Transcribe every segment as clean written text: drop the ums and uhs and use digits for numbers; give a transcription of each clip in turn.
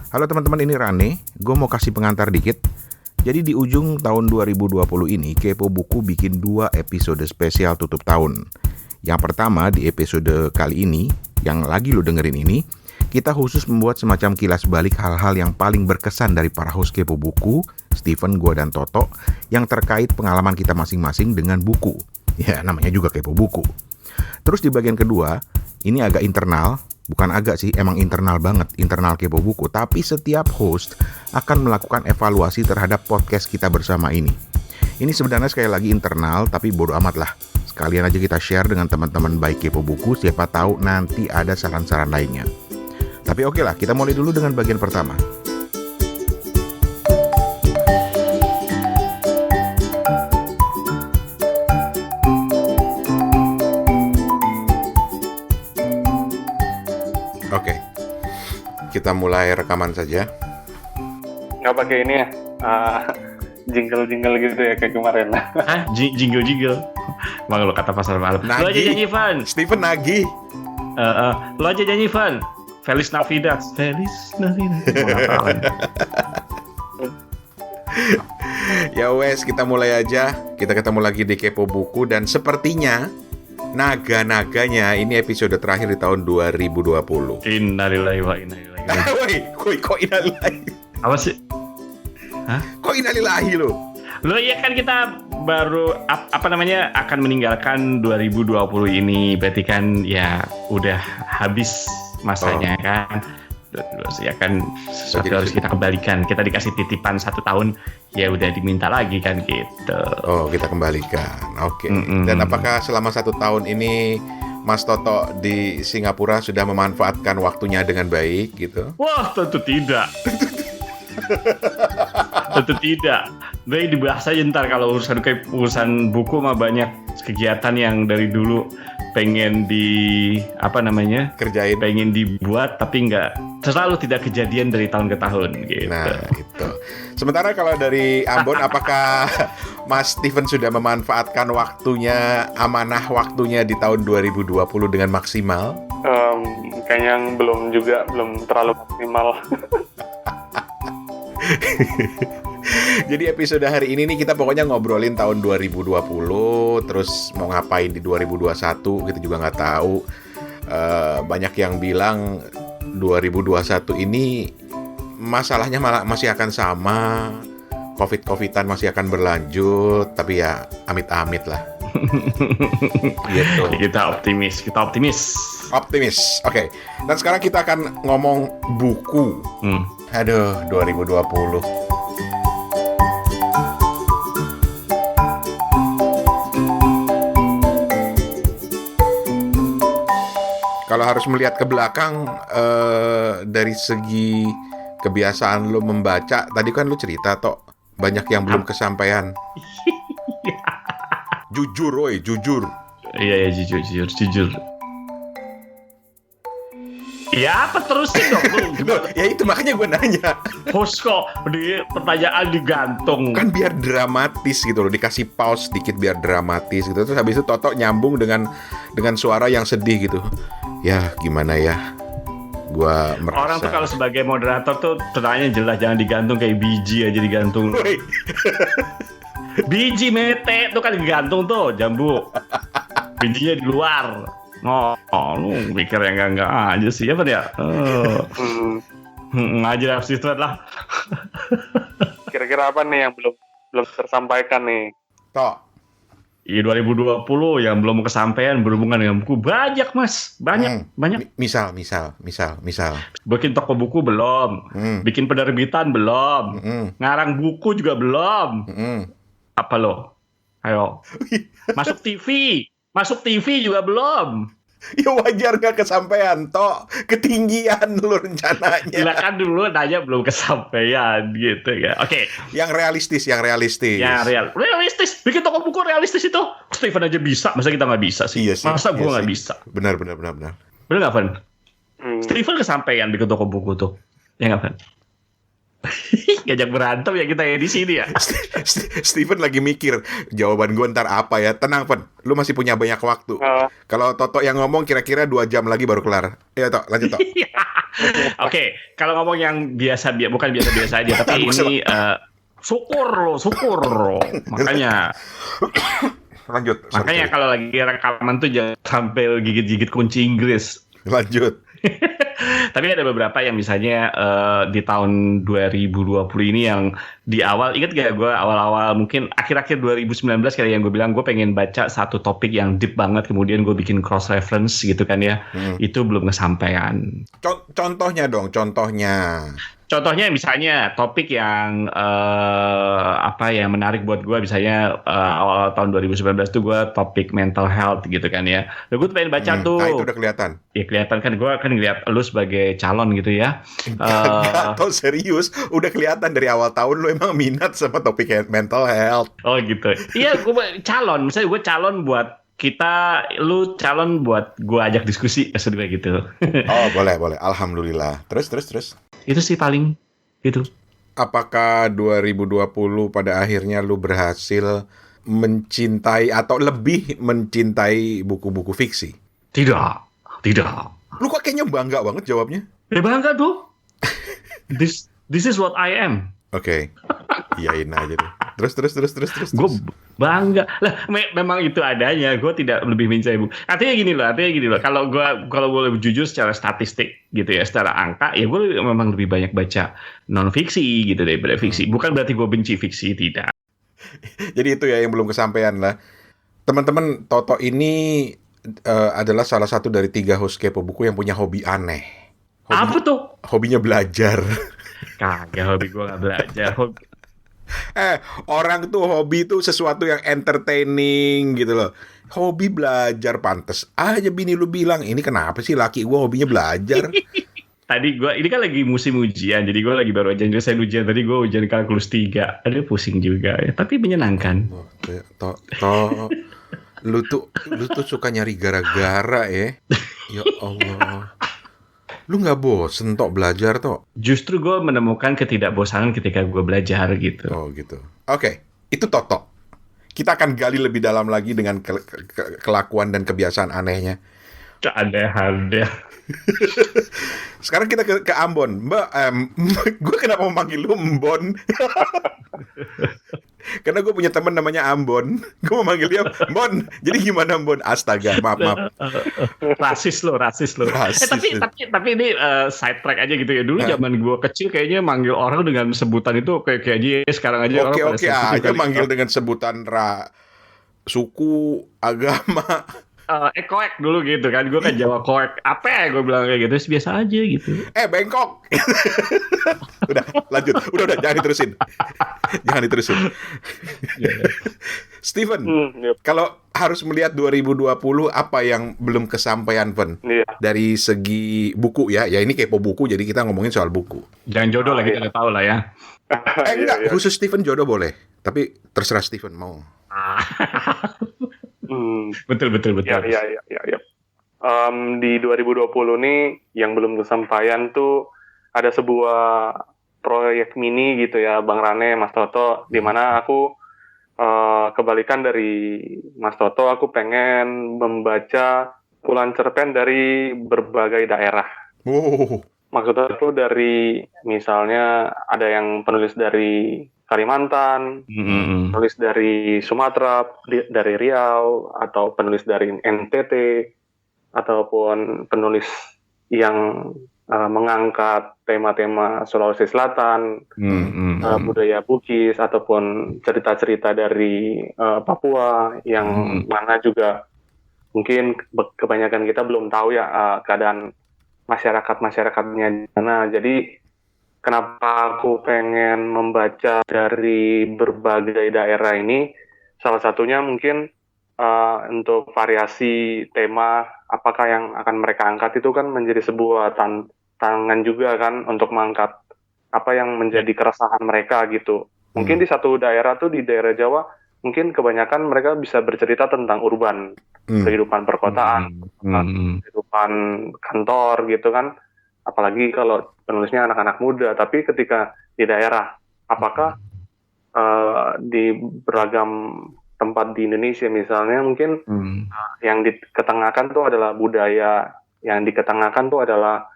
Halo teman-teman, ini Rane. Gue mau kasih pengantar dikit. Jadi di ujung tahun 2020 ini, Kepo Buku bikin 2 episode spesial tutup tahun. Yang pertama di episode kali ini, yang lagi lo dengerin ini, kita khusus membuat semacam kilas balik hal-hal yang paling berkesan dari para host Kepo Buku, Steven, gue, dan Toto, yang terkait pengalaman kita masing-masing dengan buku. Ya, namanya juga Kepo Buku. Terus di bagian kedua, ini agak internal, bukan agak sih, emang internal banget, internal Kepo Buku. Tapi setiap host akan melakukan evaluasi terhadap podcast kita bersama ini. Ini sebenarnya sekali lagi internal, tapi bodo amat lah. Sekalian aja kita share dengan teman-teman baik Kepo Buku, siapa tahu nanti ada saran-saran lainnya. Tapi oke lah, kita mulai dulu dengan bagian pertama. Oke, kita mulai rekaman saja. Nggak pakai ini ya, jingle-jingle gitu ya kayak kemarin. Hah? Jingle-jingle? Bang, lo kata pasar malam. Nagi. Lo aja nyanyi, Van. Steven nagih. Lo aja nyanyi, Van. Feliz Navidad. Feliz Navidad. Ya wes, kita mulai aja. Kita ketemu lagi di Kepo Buku. Dan sepertinya naga-naganya ini episode terakhir di tahun 2020. Innalillahi wa inna ilaihi raji'un. Woi, kok innalillahi? Apa sih? Hah? Kok innalillahi lo? Lo ya kan kita baru akan meninggalkan 2020 ini. Berarti kan ya udah habis masanya kan. Terus ya kan sesuatu harus kita kembalikan. Kita dikasih titipan 1 tahun, ya udah diminta lagi kan gitu. Oh, kita kembalikan. Oke. Dan apakah selama 1 tahun ini Mas Toto di Singapura sudah memanfaatkan waktunya dengan baik gitu? Wah, tentu tidak. Tentu tidak. Baik, dibahas aja ntar kalau urusan buku mah banyak kegiatan yang dari dulu pengen kerjain, pengen dibuat tapi selalu tidak kejadian dari tahun ke tahun gitu. Nah, itu. Sementara kalau dari Ambon, apakah Mas Steven sudah memanfaatkan amanah waktunya di tahun 2020 dengan maksimal? Kayaknya belum terlalu maksimal. Jadi episode hari ini nih kita pokoknya ngobrolin tahun 2020, terus mau ngapain di 2021 kita juga nggak tahu. Banyak yang bilang 2021 ini masalahnya malah masih akan sama, COVID-an masih akan berlanjut, tapi ya amit-amit lah. Gitu. Kita optimis. Optimis. Oke. Dan sekarang kita akan ngomong buku. Aduh, 2020. Kalau harus melihat ke belakang dari segi kebiasaan lo membaca, tadi kan lo cerita Tok, banyak yang belum kesampaian. Jujur, woi, jujur. Iya, jujur. Ya, apa terusin dong lu? Ya itu makanya gue nanya. Host kok di pertanyaan digantung. Kan biar dramatis gitu loh, dikasih pause sedikit biar dramatis gitu. Terus habis itu Toto nyambung dengan suara yang sedih gitu. Ya gimana ya, gua merasa orang tuh kalau sebagai moderator tuh pertanyaan jelas, jangan digantung kayak biji aja digantung. Biji mete tuh kan digantung tuh, jambu bijinya di luar. Lu mikir yang enggak aja sih, apa ya? Ngajar abstrak lah. Kira-kira apa nih yang belum tersampaikan nih? Tok. Iya, 2020 yang belum kesampaian berhubungan dengan buku banyak, Mas. Banyak. Misal. Bikin toko buku belum. Bikin penerbitan belum. Ngarang buku juga belum. Apa lo? Ayo. Masuk TV juga belum. Ya wajar gak kesampaian, Tok. Ketinggian lu rencananya. Gila kan dulu nanya belum kesampaian gitu ya. Oke. Yang realistis. Realistis. Bikin toko buku realistis itu. Steven aja bisa. Masa kita nggak bisa sih? Iya sih. Masa gue nggak bisa? Benar. Bener nggak, Van? Steven kesampaian bikin toko buku tuh. Ya nggak, Van? Ngajak berantem ya kita ya di sini ya. Steven lagi mikir jawaban gue ntar apa ya. Tenang, Pen, lu masih punya banyak waktu. Kalau Toto yang ngomong kira-kira 2 jam lagi baru kelar. Iya, Tok, lanjut, Tok. Oke, kalau ngomong yang bukan biasa-biasa aja, tapi ini syukur. Makanya Lanjut. Makanya kalau lagi rekaman tuh jangan sampai gigit-gigit kunci Inggris. Lanjut. Tapi ada beberapa yang misalnya di tahun 2020 ini yang di awal, ingat gak gue awal-awal mungkin akhir-akhir 2019 kali yang gue bilang gue pengen baca satu topik yang deep banget, kemudian gue bikin cross reference gitu kan ya. Itu belum kesampaian. Contohnya dong, contohnya. Contohnya misalnya topik yang yang menarik buat gue, misalnya awal tahun 2019 tuh gue topik mental health gitu kan ya. Lalu gue pengen baca tuh. Nah itu udah kelihatan. Ya kelihatan kan, gue kan ngeliat lu sebagai calon gitu ya. Atau serius, udah kelihatan dari awal tahun lu emang minat sama topik mental health. Oh gitu. Iya, gue calon. Misalnya gue calon buat lu calon buat gue ajak diskusi, maksud gue gitu. Oh boleh. Alhamdulillah. Terus. Itu sih paling gitu. Apakah 2020 pada akhirnya lu berhasil mencintai atau lebih mencintai buku-buku fiksi? Tidak. Lu kok kayaknya bangga banget jawabnya? Ya bangga tuh. This is what I am. Oke. Iyain aja deh. Terus. Gue bangga lah, memang itu adanya. Gue tidak lebih mencintai buku. Artinya gini loh. Kalau gue lebih jujur secara statistik gitu ya, secara angka, ya gue memang lebih banyak baca non fiksi gitu daripada fiksi. Bukan berarti gue benci fiksi, tidak. Jadi itu ya yang belum kesampaian lah. Teman-teman, Toto ini adalah salah satu dari 3 host Kepo Buku yang punya hobi aneh. Apa tuh? Hobinya belajar. Kagak, hobi gue nggak belajar. Orang tuh hobi tuh sesuatu yang entertaining gitu loh. Hobi belajar, pantes aja bini lu bilang, ini kenapa sih laki gua hobinya belajar? Tadi ini kan lagi musim ujian, jadi gue lagi baru aja nyelesain ujian. Tadi gue ujian kalkulus 3. Aduh pusing juga ya, tapi menyenangkan. Lu tuh suka nyari gara-gara ya. Ya Allah. Lu nggak bosen tok belajar tok? Justru gue menemukan ketidakbosanan ketika gue belajar gitu. Oh gitu. Oke, itu Toto. Kita akan gali lebih dalam lagi dengan kelakuan dan kebiasaan anehnya. Aneh-aneh. Sekarang kita ke Ambon. Mbak, gue kenapa mau manggil lu Mbon? Karena gue punya teman namanya Ambon. Gue mau manggil dia Mbon. Jadi gimana Mbon? Astaga, maaf. Rasis lo. Tapi ini side track aja gitu ya. Dulu zaman gue kecil kayaknya manggil orang dengan sebutan itu kayak aja. Sekarang aja orang Oke aja manggil dengan sebutan suku, agama. Koek dulu gitu kan, gue kan Jawa koek, apa ya gue bilang kayak gitu, biasa aja gitu. Bengkok. Udah lanjut, udah jangan diterusin. Steven, kalau harus melihat 2020 apa yang belum kesampaian, Ven? Dari segi buku ya ini Kepo Buku, jadi kita ngomongin soal buku. Jangan jodoh lah, kita udah tahu lah ya. Enggak, khusus Steven jodoh boleh, tapi terserah Steven mau. Betul. Ya. Di 2020 nih yang belum kesampaian tuh ada sebuah proyek mini gitu ya, Bang Rane, Mas Toto, di mana aku kebalikan dari Mas Toto, aku pengen membaca kumpulan cerpen dari berbagai daerah. Maksudnya itu dari misalnya ada yang penulis dari Kalimantan, penulis dari Sumatera, dari Riau, atau penulis dari NTT, ataupun penulis yang mengangkat tema-tema Sulawesi Selatan, budaya Bugis, ataupun cerita-cerita dari Papua, yang mana juga mungkin kebanyakan kita belum tahu ya keadaan masyarakatnya di sana. Jadi kenapa aku pengen membaca dari berbagai daerah ini? Salah satunya mungkin untuk variasi tema, apakah yang akan mereka angkat itu kan menjadi sebuah tantangan juga kan untuk mengangkat apa yang menjadi keresahan mereka gitu. Mungkin di satu daerah tuh, di daerah Jawa, mungkin kebanyakan mereka bisa bercerita tentang urban, kehidupan perkotaan, kehidupan kantor gitu kan. Apalagi kalau penulisnya anak-anak muda, tapi ketika di daerah, apakah di beragam tempat di Indonesia misalnya mungkin yang diketengahkan tuh adalah budaya, yang diketengahkan tuh adalah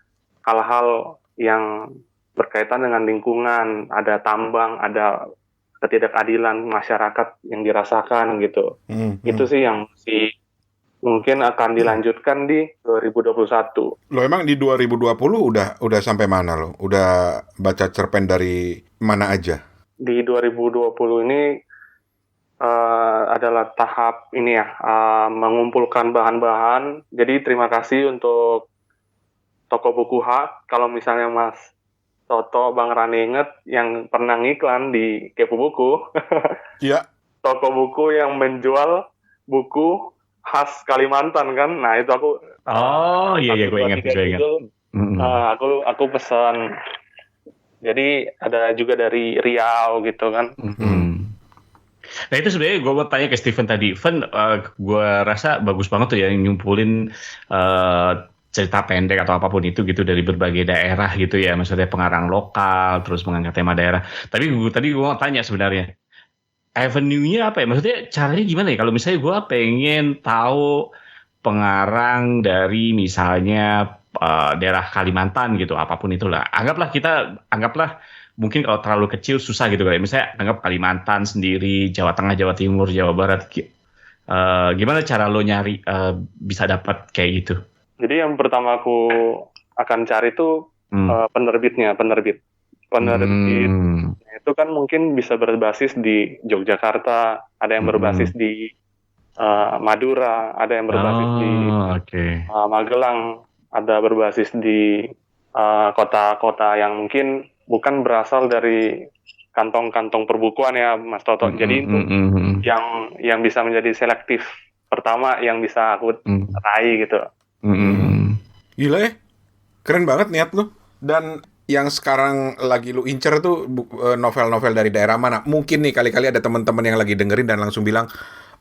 hal-hal yang berkaitan dengan lingkungan, ada tambang, ada ketidakadilan masyarakat yang dirasakan gitu. Itu sih yang mungkin akan dilanjutkan di 2021. Lo emang di 2020 udah sampai mana lo? Udah baca cerpen dari mana aja? Di 2020 ini adalah tahap ini ya, mengumpulkan bahan-bahan. Jadi terima kasih untuk toko buku H. Kalau misalnya Mas Toto, Bang Rani inget yang pernah ngiklan di Kepo Buku. Iya. Toko buku yang menjual buku khas Kalimantan kan. Nah, itu aku iya gue ingat. Aku pesan. Jadi ada juga dari Riau gitu kan. Nah itu sebenarnya gue mau tanya ke Steven tadi. Gue rasa bagus banget tuh ya nyumpulin cerita pendek atau apapun itu gitu dari berbagai daerah gitu ya, maksudnya pengarang lokal terus mengangkat tema daerah. Tapi tadi gue mau tanya sebenarnya avenue-nya apa ya, maksudnya caranya gimana ya kalau misalnya gue pengen tahu pengarang dari misalnya daerah Kalimantan gitu, apapun itulah, anggaplah mungkin kalau terlalu kecil susah gitu kayak misalnya anggap Kalimantan sendiri, Jawa Tengah, Jawa Timur, Jawa Barat, gimana cara lo nyari bisa dapat kayak gitu? Jadi yang pertama aku akan cari itu penerbitnya. Itu kan mungkin bisa berbasis di Yogyakarta, ada yang berbasis di Madura, ada yang berbasis di Magelang, ada berbasis di kota-kota yang mungkin bukan berasal dari kantong-kantong perbukuan ya Mas Toto. Jadi itu yang bisa menjadi selektif pertama yang bisa aku raih gitu. Gila ya, keren banget niat lu. Dan yang sekarang lagi lu incer tuh novel-novel dari daerah mana? Mungkin nih kali-kali ada teman-teman yang lagi dengerin dan langsung bilang,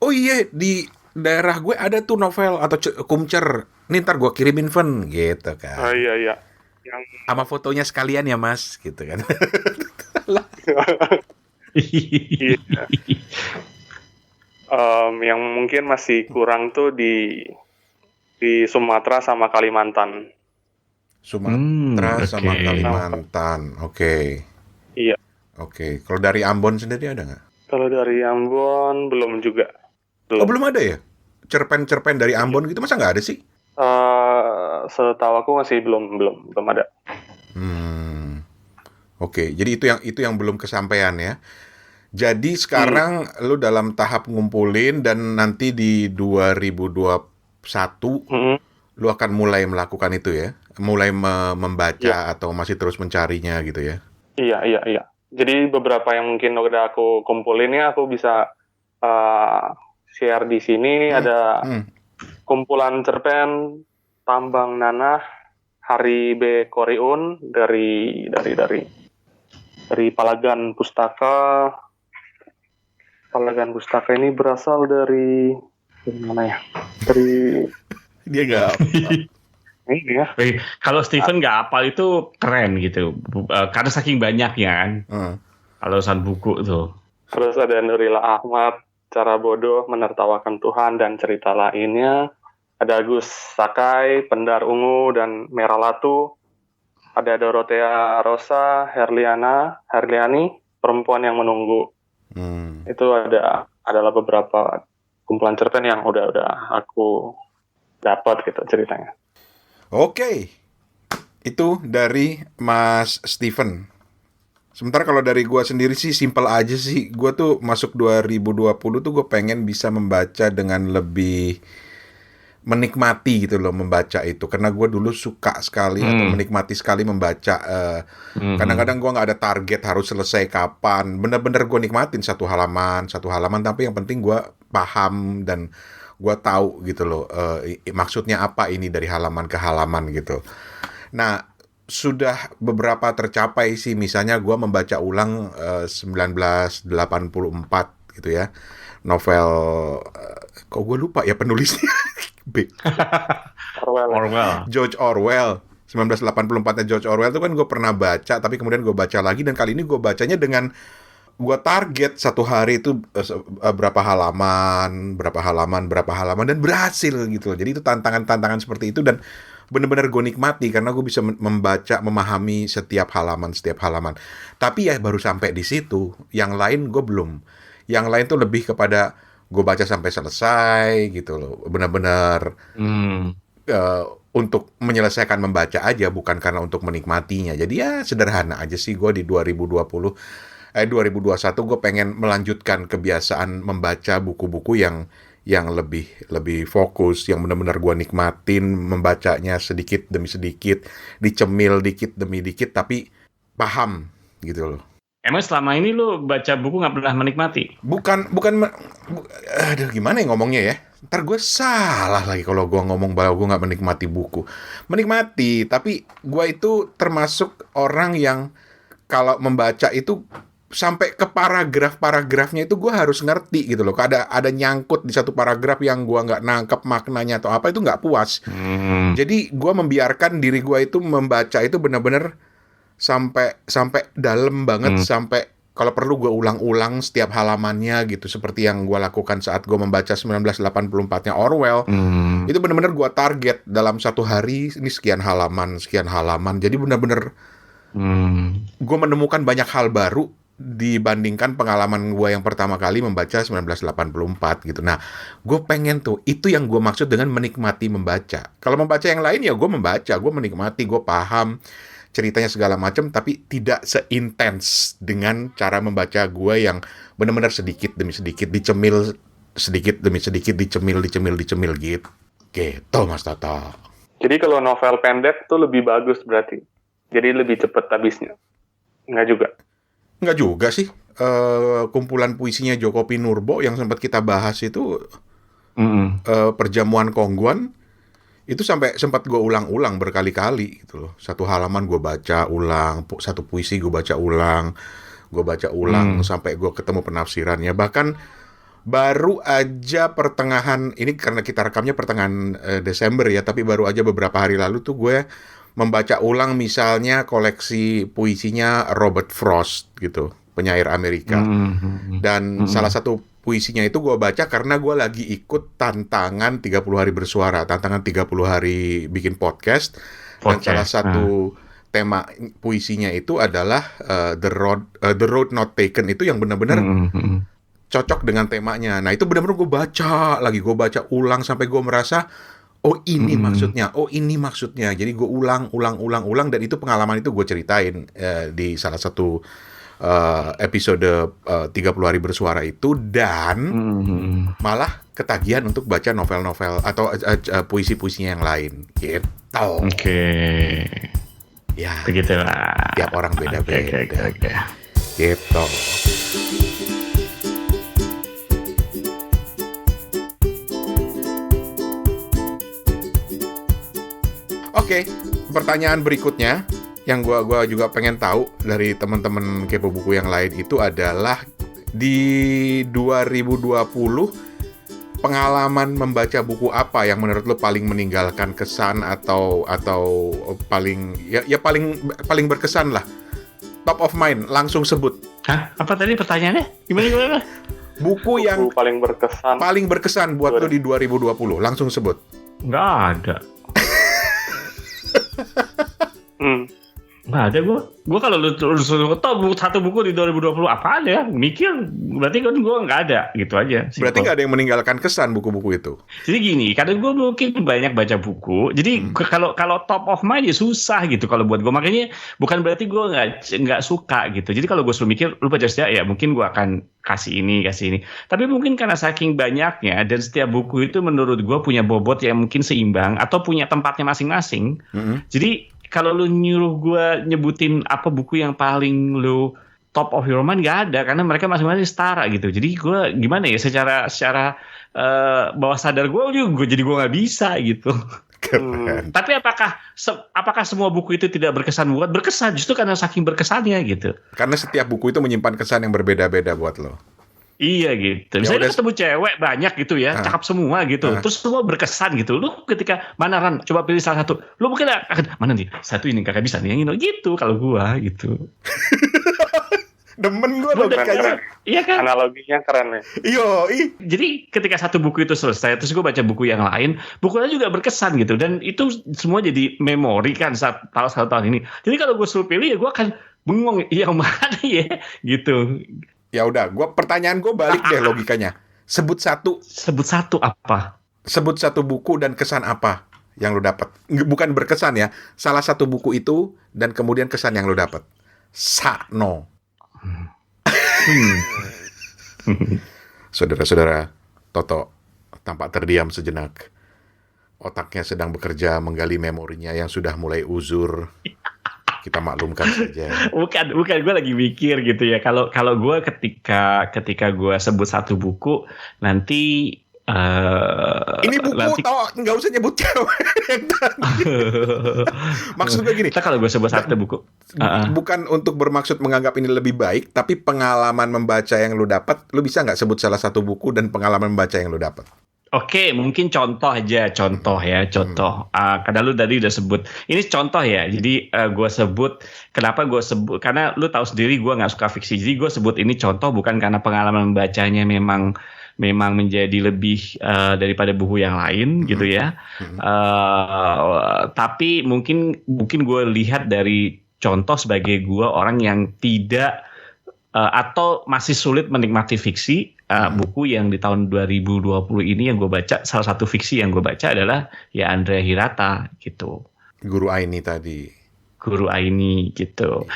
oh iya di daerah gue ada tuh novel atau kumcer, nih ntar gue kirimin gitu kan. Oh iya. Sama fotonya sekalian ya mas, gitu kan. Yang mungkin masih kurang tuh di Sumatera sama Kalimantan. Sumatera sama Kalimantan, oke. Iya. Oke, kalau dari Ambon sendiri ada nggak? Kalau dari Ambon belum juga. Oh belum ada ya? Cerpen-cerpen dari Ambon gitu masa nggak ada sih? Setahu aku masih belum ada. Oke, jadi itu yang belum kesampaian ya. Jadi sekarang lu dalam tahap ngumpulin dan nanti di 2021 lu akan mulai melakukan itu ya, mulai membaca atau masih terus mencarinya gitu ya? Iya. Jadi beberapa yang mungkin udah aku kumpulin ya aku bisa share di sini. Ada kumpulan cerpen Tambang Nanah Hari B. Koriun dari Palagan Pustaka. Palagan Pustaka ini berasal dari mana ya? Dari dia nggak ini ya. Kalau Steven nggak hafal itu keren gitu, karena saking banyaknya kan. Alasan buku tuh. Terus ada Nurila Ahmad, Cara Bodoh Menertawakan Tuhan dan Cerita Lainnya. Ada Agus Sakai, Pendar Ungu dan Merah Latu. Ada Dorothea Rosa, Herliani, Perempuan yang Menunggu. Itu adalah beberapa kumpulan cerpen yang udah aku dapat gitu ceritanya. Oke. Itu dari Mas Steven. Sementara kalau dari gua sendiri sih simple aja sih. Gua tuh masuk 2020 tuh gue pengen bisa membaca dengan lebih menikmati gitu loh membaca itu, karena gue dulu suka sekali atau menikmati sekali membaca. Kadang-kadang gue nggak ada target harus selesai kapan, bener-bener gue nikmatin satu halaman tapi yang penting gue paham dan gue tahu gitu loh maksudnya apa ini dari halaman ke halaman gitu. Nah sudah beberapa tercapai sih, misalnya gue membaca ulang 1984 gitu ya, novel kok gue lupa ya penulisnya. Orwell. George Orwell 1984-nya George Orwell itu kan gue pernah baca, tapi kemudian gue baca lagi dan kali ini gue bacanya dengan gue target satu hari itu berapa halaman dan berhasil gitu. Jadi itu tantangan seperti itu dan bener-bener gue nikmati karena gue bisa membaca, memahami setiap halaman. Tapi ya baru sampai di situ. Yang lain gue belum. Yang lain tuh lebih kepada gue baca sampai selesai gitu loh. Benar-benar untuk menyelesaikan membaca aja, bukan karena untuk menikmatinya. Jadi ya sederhana aja sih gue di 2021 gue pengen melanjutkan kebiasaan membaca buku-buku yang lebih fokus, yang benar-benar gue nikmatin membacanya sedikit demi sedikit, dicemil dikit demi dikit, tapi paham gitu loh. Emang selama ini lo baca buku nggak pernah menikmati? Aduh, gimana ya ngomongnya ya? Ntar gue salah lagi kalau gue ngomong bahwa gue nggak menikmati buku. Menikmati, tapi gue itu termasuk orang yang kalau membaca itu sampai ke paragrafnya itu gue harus ngerti gitu loh. Ada nyangkut di satu paragraf yang gue nggak nangkep maknanya atau apa, itu nggak puas. Jadi gue membiarkan diri gue itu membaca itu benar-benar sampai dalam banget, sampai kalau perlu gue ulang-ulang setiap halamannya gitu, seperti yang gue lakukan saat gue membaca 1984-nya Orwell. Itu benar-benar gue target dalam satu hari ini sekian halaman. Jadi benar-benar gue menemukan banyak hal baru dibandingkan pengalaman gue yang pertama kali membaca 1984 gitu. Nah, gue pengen tuh, itu yang gue maksud dengan menikmati membaca. Kalau membaca yang lain ya gue membaca, gue menikmati, gue paham ceritanya segala macam, tapi tidak seintens dengan cara membaca gue yang benar-benar sedikit demi sedikit dicemil, sedikit demi sedikit dicemil gitu. Gitu Mas Toto. Jadi kalau novel pendek tuh lebih bagus berarti. Jadi lebih cepat habisnya. Enggak juga sih. Kumpulan puisinya Djoko Pinurbo yang sempat kita bahas itu, Perjamuan Kongguan, itu sampai sempat gue ulang-ulang berkali-kali gitu loh. Satu halaman gue baca ulang, satu puisi gue baca ulang sampai gue ketemu penafsirannya. Bahkan baru aja pertengahan, ini karena kita rekamnya pertengahan Desember ya, tapi baru aja beberapa hari lalu tuh gue membaca ulang misalnya koleksi puisinya Robert Frost gitu, penyair Amerika. Dan salah satu puisinya itu gue baca karena gue lagi ikut tantangan 30 hari bersuara, tantangan 30 hari bikin podcast. Dan salah satu tema puisinya itu adalah The Road Not Taken, itu yang benar-benar cocok dengan temanya. Nah itu benar-benar gue baca ulang sampai gue merasa oh ini maksudnya. Jadi gue ulang dan itu pengalaman itu gue ceritain di salah satu episode 30 hari bersuara itu, dan malah ketagihan untuk baca novel-novel atau puisi-puisinya yang lain gitu. Oke. Ya. Begitulah. Tiap orang beda-beda. Okay. Gitu. Oke, pertanyaan berikutnya yang gua juga pengen tahu dari teman-teman Kepo Buku yang lain itu adalah di 2020 pengalaman membaca buku apa yang menurut lo paling meninggalkan kesan atau paling paling berkesan lah. Top of mind, langsung sebut. Hah? Apa tadi pertanyaannya? Gimana? Buku yang paling berkesan buat lo di 2020, langsung sebut. Nggak ada. Nggak ada gue kalau lu top satu buku di 2020 apa ada ya, mikir berarti kan gue nggak ada gitu aja. Berarti nggak ada yang meninggalkan kesan buku-buku itu. Jadi gini, karena gue mungkin banyak baca buku, jadi kalau top of mind ya susah gitu kalau buat gue. Makanya bukan berarti gue nggak suka gitu. Jadi kalau gue selalu mikir lu baca sejarah ya mungkin gue akan kasih ini. Tapi mungkin karena saking banyaknya dan setiap buku itu menurut gue punya bobot yang mungkin seimbang atau punya tempatnya masing-masing. Jadi kalau lu nyuruh gue nyebutin apa buku yang paling lu top of your mind, nggak ada, karena mereka masing-masing setara gitu. Jadi gue gimana ya, secara bawah sadar gue jadi gue nggak bisa gitu. Tapi apakah semua buku itu tidak berkesan? Berkesan justru karena saking berkesannya gitu. Karena setiap buku itu menyimpan kesan yang berbeda-beda buat lo. Iya gitu. Misalnya ketemu cewek banyak gitu ya, cakep semua gitu. Terus semua berkesan gitu. Lu ketika mana Ran, coba pilih salah satu. Lu mungkin akan mana nih? Satu ini kakak bisa nih yang ini gitu kalau gua gitu. Demen gue logikanya. Iya kan? Analoginya keren ya. Ih. Jadi ketika satu buku itu selesai, terus gue baca buku yang lain, bukunya juga berkesan gitu. Dan itu semua jadi memori kan satu tahun ini. Jadi kalau gue suruh pilih ya gue akan bengong, yang mana ya gitu. Ya udah, pertanyaan gue balik deh logikanya. Sebut satu apa? Sebut satu buku dan kesan apa yang lo dapat. Bukan berkesan ya, salah satu buku itu dan kemudian kesan yang lo dapat. Sano. Saudara-saudara, Toto tampak terdiam sejenak. Otaknya sedang bekerja menggali memorinya yang sudah mulai uzur. Kita maklumkan saja. Bukan gue lagi mikir gitu ya. Kalau gue ketika gue sebut satu buku nanti ini buku tau, nggak usah nyebut cewek. Maksud gue gini. Kalau gue sebut satu buku, bukan untuk bermaksud menganggap ini lebih baik, tapi pengalaman membaca yang lu dapat, lu bisa nggak sebut salah satu buku dan pengalaman membaca yang lu dapat? Oke, mungkin contoh. Karena lu tadi udah sebut, ini contoh ya. Jadi gue sebut, kenapa gue sebut? Karena lu tahu sendiri gue nggak suka fiksi. Jadi gue sebut ini contoh bukan karena pengalaman membacanya memang menjadi lebih daripada buku yang lain gitu ya. Tapi mungkin gue lihat dari contoh sebagai gue orang yang tidak atau masih sulit menikmati fiksi. Buku yang di tahun 2020 ini yang gue baca, salah satu fiksi yang gue baca adalah ya Andrea Hirata gitu. Guru Aini tadi. Guru Aini gitu.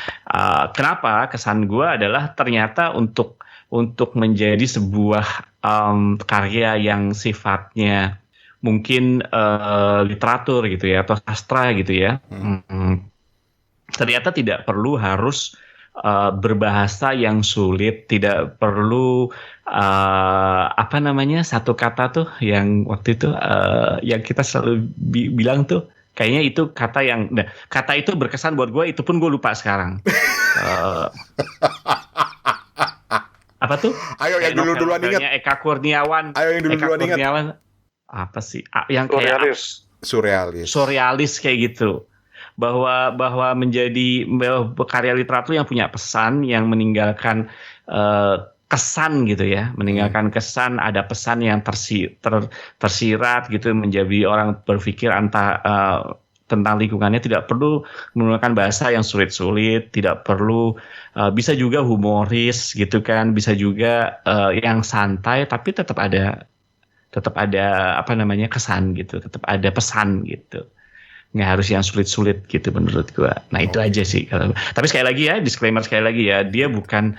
Kenapa? Kesan gue adalah ternyata untuk menjadi sebuah karya yang sifatnya mungkin literatur gitu ya atau sastra gitu ya. Ternyata tidak perlu harus berbahasa yang sulit, tidak perlu satu kata tuh yang waktu itu yang kita selalu bilang tuh kayaknya itu kata itu berkesan buat gue, itu pun gue lupa sekarang. Apa tuh? Ayo yang duluan ingat. Eka Kurniawan. Ayo yang duluan ingat. Apa sih? Yang kayak surrealis kayak gitu. Bahwa menjadi karya literatur yang punya pesan, yang meninggalkan kesan gitu ya, meninggalkan kesan, ada pesan yang tersirat gitu, menjadi orang berpikir tentang lingkungannya, tidak perlu menggunakan bahasa yang sulit-sulit, tidak perlu bisa juga humoris gitu kan, bisa juga yang santai, tapi tetap ada kesan gitu, tetap ada pesan gitu. Nggak harus yang sulit-sulit gitu menurut gua. Nah itu aja sih. Tapi sekali lagi ya, disclaimer sekali lagi ya, dia bukan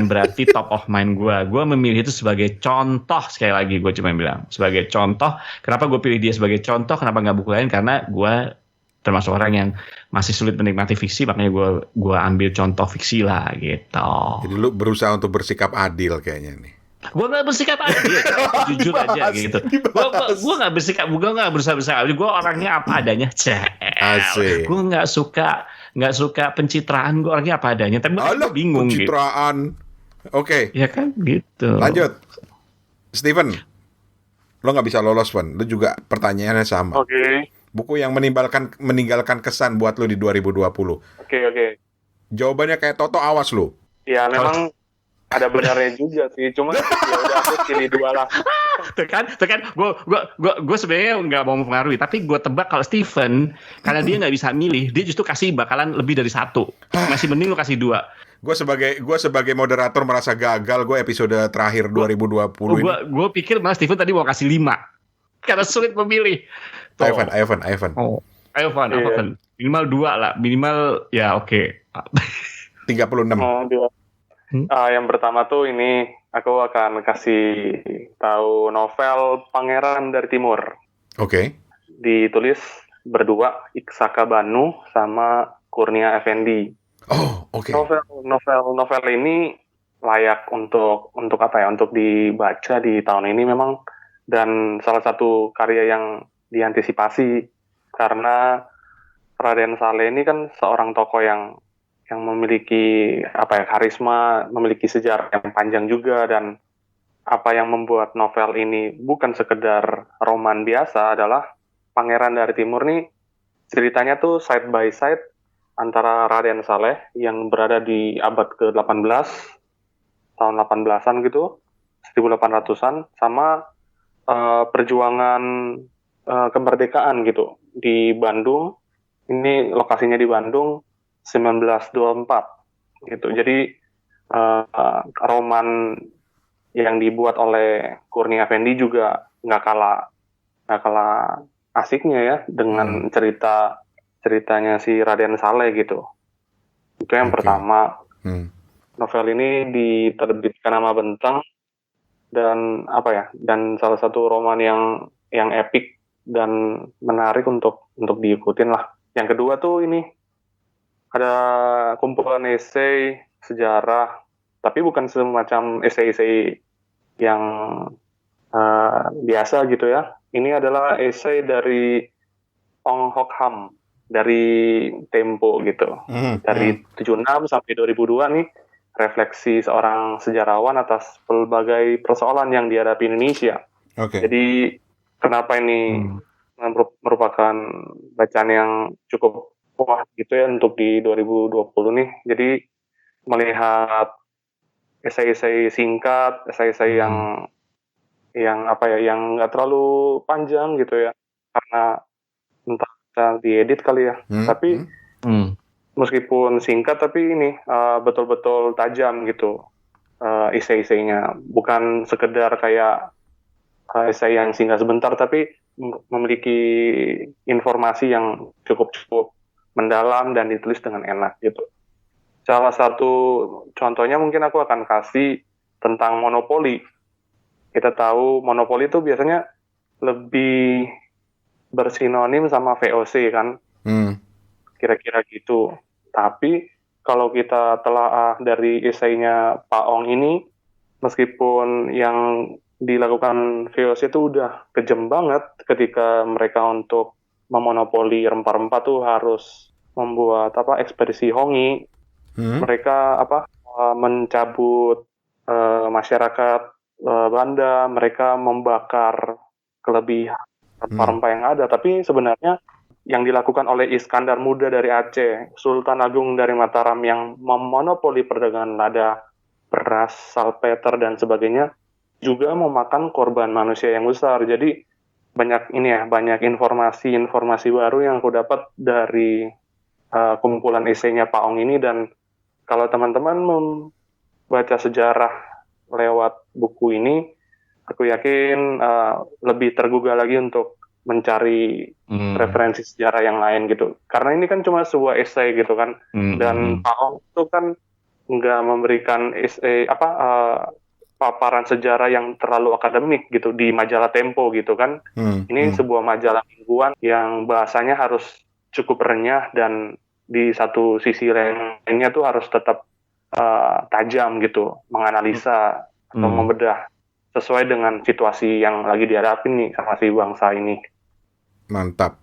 berarti top of mind gua. Gua memilih itu sebagai contoh, sekali lagi gua cuma bilang sebagai contoh. Kenapa gua pilih dia sebagai contoh? Kenapa nggak buku lain? Karena gua termasuk orang yang masih sulit menikmati fiksi, makanya gua ambil contoh fiksi lah gitu. Jadi lu berusaha untuk bersikap adil kayaknya nih. Gue nggak bersikap adil, jujur aja gitu. Gue nggak berusaha bersikap adil. Gue orangnya apa adanya. Gue nggak suka pencitraan. Gue orangnya apa adanya. Tapi gue bingung pencitraan. Gitu. Oke. Ya kan gitu. Lanjut, Steven. Lo nggak bisa lolos, Van. Lo juga pertanyaannya sama. Oke. Buku yang meninggalkan kesan buat lo di 2020. Oke. Jawabannya kayak Toto, awas lo. Ya memang. Ada benarnya juga sih, cuma ya udah aku pilih dua lah. Tuh kan, gue sebenarnya nggak mau mempengaruhi, tapi gue tebak kalau Steven, karena dia nggak bisa milih, dia justru kasih bakalan lebih dari satu. Masih mending lu kasih dua. Gue sebagai moderator merasa gagal. Gue episode terakhir 2020 ini. Gue pikir malah Steven tadi mau kasih 5 karena sulit memilih. Ivan. Oh, Ivan. Minimal 2 lah, minimal ya oke. 36. Oh, 2. Yang pertama tuh ini aku akan kasih tahu novel Pangeran dari Timur. Oke. Ditulis berdua Iksaka Banu sama Kurnia Effendi. Oh, oke. Novel ini layak untuk untuk dibaca di tahun ini memang, dan salah satu karya yang diantisipasi karena Raden Saleh ini kan seorang tokoh yang memiliki karisma, memiliki sejarah yang panjang juga, dan apa yang membuat novel ini bukan sekedar roman biasa adalah Pangeran dari Timur nih ceritanya tuh side by side antara Raden Saleh yang berada di abad ke-18, tahun 18-an gitu, 1800-an, sama perjuangan kemerdekaan gitu di Bandung. Ini lokasinya di Bandung 1924 gitu. Jadi roman yang dibuat oleh Kurnia Effendi juga nggak kalah asiknya ya dengan ceritanya si Raden Saleh gitu. Itu yang pertama. Novel ini diterbitkan sama Bentang dan dan salah satu roman yang epik dan menarik untuk diikutin lah. Yang kedua tuh ini ada kumpulan esai sejarah, tapi bukan semacam esai-esai yang biasa gitu ya. Ini adalah esai dari Ong Hok Ham dari Tempo gitu. Dari 76 sampai 2002 nih, refleksi seorang sejarawan atas berbagai persoalan yang dihadapi Indonesia. Jadi kenapa ini merupakan bacaan yang cukup wah gitu ya untuk di 2020 nih. Jadi melihat esai-esai singkat, esai-esai yang nggak terlalu panjang gitu ya, karena entah diedit kali ya. Tapi meskipun singkat tapi ini betul-betul tajam gitu esai-esainya, bukan sekedar kayak esai yang singgah sebentar, tapi memiliki informasi yang cukup mendalam dan ditulis dengan enak gitu. Salah satu contohnya mungkin aku akan kasih tentang monopoli. Kita tahu monopoli itu biasanya lebih bersinonim sama VOC kan, kira-kira gitu. Tapi kalau kita telaah dari esainya Pak Ong ini, meskipun yang dilakukan VOC itu udah kejam banget ketika mereka untuk memonopoli rempah-rempah tuh harus membuat ekspedisi hongi. Mereka mencabut masyarakat Banda, mereka membakar kelebihan rempah-rempah yang ada. Tapi sebenarnya yang dilakukan oleh Iskandar Muda dari Aceh, Sultan Agung dari Mataram yang memonopoli perdagangan lada, beras, salpeter dan sebagainya, juga memakan korban manusia yang besar. Jadi banyak informasi baru yang aku dapat dari kumpulan esainya Pak Ong ini. Dan kalau teman-teman membaca sejarah lewat buku ini, aku yakin lebih tergugah lagi untuk mencari referensi sejarah yang lain gitu. Karena ini kan cuma sebuah esai gitu kan. Dan Pak Ong itu kan nggak memberikan paparan sejarah yang terlalu akademik gitu di majalah Tempo gitu kan. Ini sebuah majalah mingguan yang bahasanya harus cukup renyah, dan di satu sisi lainnya tuh harus tetap tajam gitu, menganalisa atau membedah sesuai dengan situasi yang lagi dihadapi nih sama si bangsa ini. Mantap.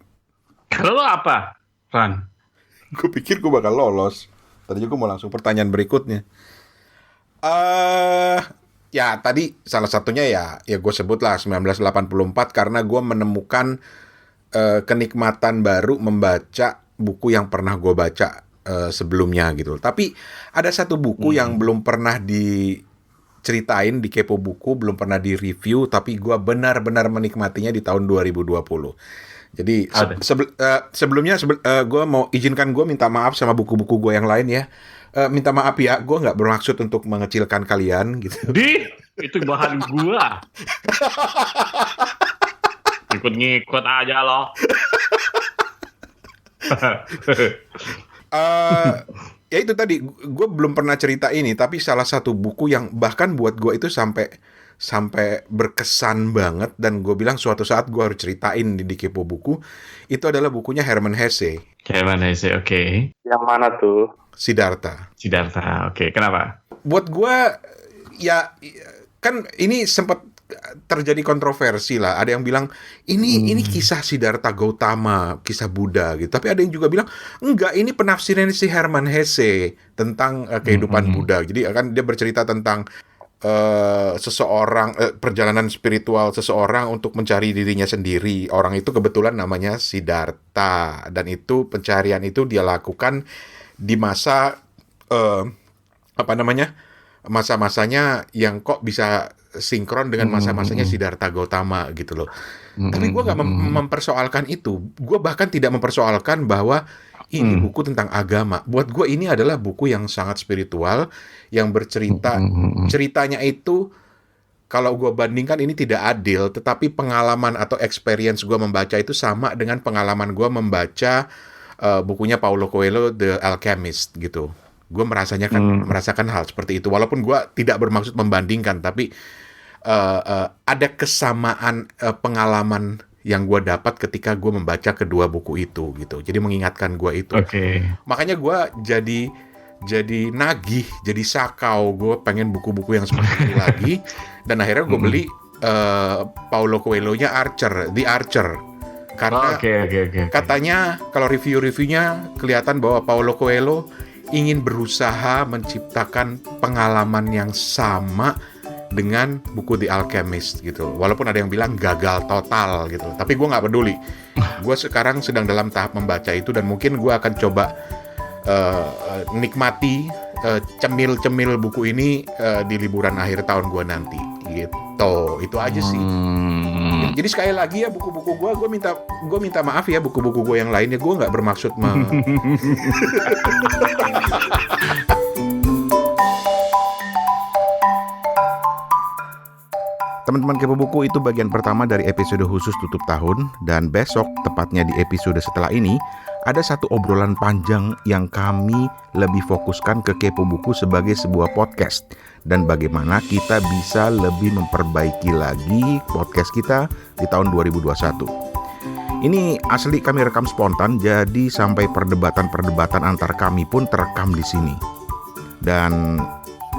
Kalau apa, Ran? Gue pikir gue bakal lolos. Tadinya gue mau langsung pertanyaan berikutnya. Ya tadi salah satunya ya gue sebutlah 1984 karena gue menemukan kenikmatan baru membaca buku yang pernah gue baca sebelumnya gitu. Tapi ada satu buku yang belum pernah diceritain di Kepo Buku, belum pernah di-review, tapi gue benar-benar menikmatinya di tahun 2020. Jadi sebelumnya gue mau izinkan gue minta maaf sama buku-buku gue yang lain ya. Minta maaf ya, gue nggak bermaksud untuk mengecilkan kalian gitu. Itu bahan gue. Ngikut aja loh. Ya itu tadi gue belum pernah cerita ini, tapi salah satu buku yang bahkan buat gue itu sampai berkesan banget, dan gue bilang suatu saat gue harus ceritain di Kepo Buku, itu adalah bukunya Hermann Hesse. Hermann Hesse, oke. Yang mana tuh? Siddhartha, oke. Kenapa? Buat gue ya kan ini sempat terjadi kontroversi lah. Ada yang bilang ini kisah Siddhartha Gautama, kisah Buddha gitu. Tapi ada yang juga bilang enggak, ini penafsiran si Hermann Hesse tentang kehidupan Buddha. Jadi kan dia bercerita tentang perjalanan spiritual seseorang untuk mencari dirinya sendiri. Orang itu kebetulan namanya Siddhartha, dan itu pencarian itu dia lakukan di masa masa-masanya yang kok bisa sinkron dengan masa-masanya Siddhartha Gautama gitu loh. Tapi gue nggak mempersoalkan itu. Gue bahkan tidak mempersoalkan bahwa ini buku tentang agama. Buat gue ini adalah buku yang sangat spiritual, yang bercerita, ceritanya itu kalau gue bandingkan ini tidak adil, tetapi pengalaman atau experience gue membaca itu sama dengan pengalaman gue membaca bukunya Paulo Coelho, The Alchemist gitu. Gue merasakan hal seperti itu. Walaupun gue tidak bermaksud membandingkan, tapi ada kesamaan pengalaman yang gue dapat ketika gue membaca kedua buku itu gitu. Jadi mengingatkan gue itu. Makanya gue jadi nagih, jadi sakau. Gue pengen buku-buku yang seperti ini lagi. Dan akhirnya gue beli Paulo Coelho-nya The Archer. Karena katanya kalau review-reviewnya kelihatan bahwa Paulo Coelho ingin berusaha menciptakan pengalaman yang sama dengan buku The Alchemist gitu. Walaupun ada yang bilang gagal total gitu. Tapi gue nggak peduli. Gue sekarang sedang dalam tahap membaca itu, dan mungkin gue akan coba nikmati cemil-cemil buku ini di liburan akhir tahun gue nanti gitu. Itu aja sih. Jadi sekali lagi ya, buku-buku gue minta maaf ya, buku-buku gue yang lainnya gue nggak bermaksud Teman-teman Kepo Buku, itu bagian pertama dari episode khusus tutup tahun, dan besok, tepatnya di episode setelah ini, ada satu obrolan panjang yang kami lebih fokuskan ke Kepo Buku sebagai sebuah podcast, dan bagaimana kita bisa lebih memperbaiki lagi podcast kita di tahun 2021. Ini asli kami rekam spontan, jadi sampai perdebatan antar kami pun terekam di sini. Dan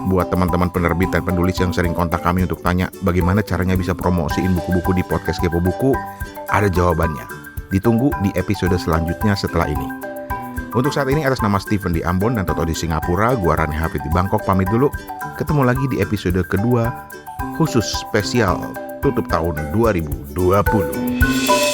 buat teman-teman penerbit dan penulis yang sering kontak kami untuk tanya bagaimana caranya bisa promosiin buku-buku di podcast Kepo Buku, ada jawabannya. Ditunggu di episode selanjutnya setelah ini. Untuk saat ini, atas nama Steven di Ambon dan Toto di Singapura, gua Rani Hafid di Bangkok pamit dulu. Ketemu lagi di episode kedua khusus spesial tutup tahun 2020.